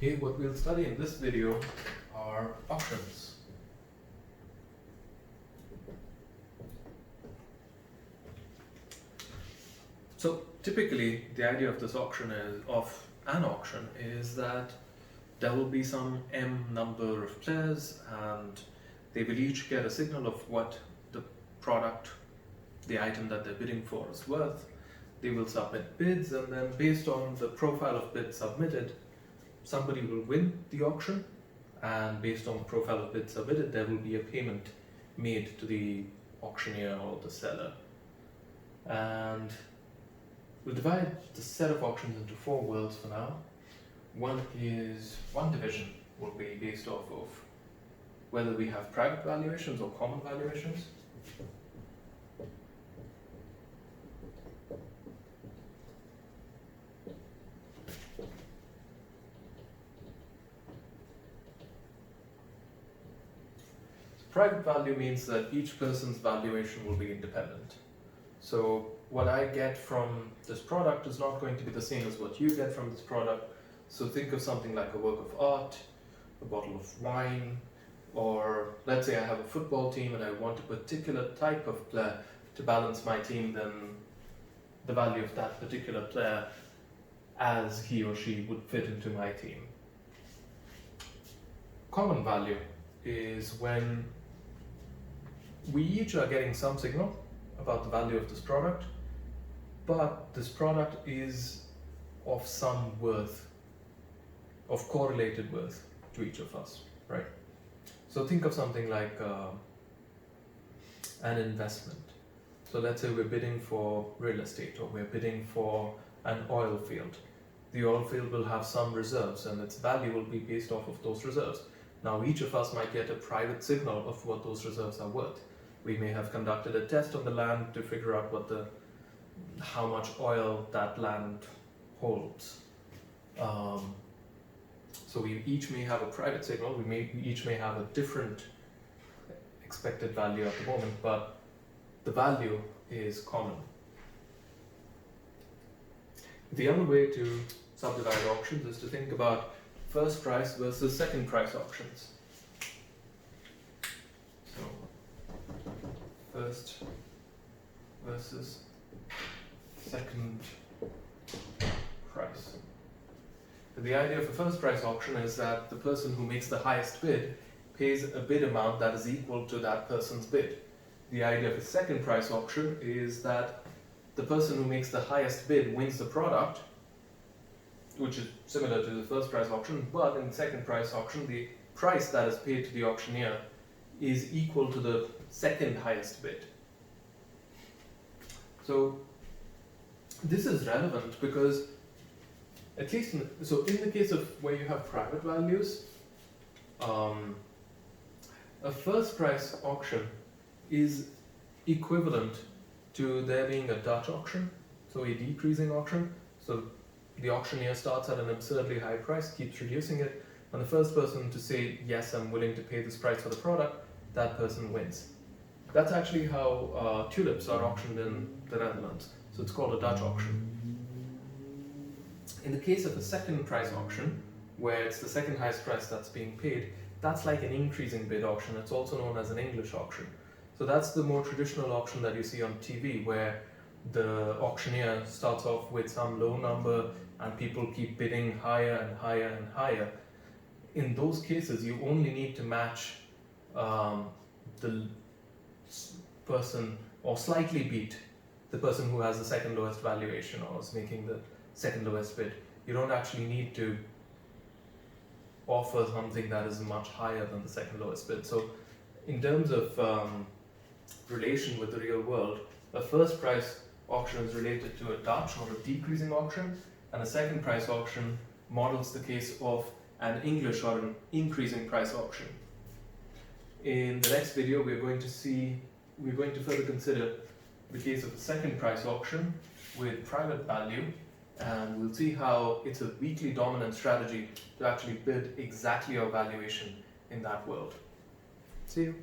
Okay, what we'll study in this video are auctions. So typically the idea of an auction is that there will be some m number of players and they will each get a signal of what the product, the item that they're bidding for is worth. They will submit bids, and then based on the profile of bids submitted, somebody will win the auction, and based on the profile of bids submitted, there will be a payment made to the auctioneer or the seller. And we'll divide the set of auctions into four worlds for now. One division will be based off of whether we have private valuations or common valuations. Private value means that each person's valuation will be independent. So what I get from this product is not going to be the same as what you get from this product. So think of something like a work of art, a bottle of wine, or let's say I have a football team and I want a particular type of player to balance my team, then the value of that particular player as he or she would fit into my team. Common value is when we each are getting some signal about the value of this product, but this product is of some worth, of correlated worth to each of us, right? So think of something like an investment. So let's say we're bidding for real estate, or we're bidding for an oil field. The oil field will have some reserves and its value will be based off of those reserves. Now each of us might get a private signal of what those reserves are worth. We may have conducted a test on the land to figure out how much oil that land holds. So we each may have a private signal, we each may have a different expected value at the moment, but the value is common. The other way to subdivide auctions is to think about first price versus second price auctions. So first versus second price. The idea of a first price auction is that the person who makes the highest bid pays a bid amount that is equal to that person's bid. The idea of a second price auction is that the person who makes the highest bid wins the product, which is similar to the first price auction, but in the second price auction, the price that is paid to the auctioneer is equal to the second highest bid. So this is relevant because at least in the case of where you have private values, a first price auction is equivalent to there being a Dutch auction, so a decreasing auction. So the auctioneer starts at an absurdly high price, keeps reducing it, and the first person to say, yes, I'm willing to pay this price for the product, that person wins. That's actually how tulips are auctioned in the Netherlands. So it's called a Dutch auction. In the case of a second price auction, where it's the second highest price that's being paid, that's like an increasing bid auction. It's also known as an English auction. So that's the more traditional auction that you see on TV, where the auctioneer starts off with some low number and people keep bidding higher and higher and higher. In those cases, you only need to match the person, or slightly beat the person who has the second lowest valuation or is making the second lowest bid. You don't actually need to offer something that is much higher than the second lowest bid. So in terms of relation with the real world, a first price auction is related to a Dutch or a decreasing auction, and a second price auction models the case of an English or an increasing price auction. In the next video, we're going to further consider the case of a second price auction with private value, and we'll see how it's a weakly dominant strategy to actually bid exactly your valuation in that world. See you.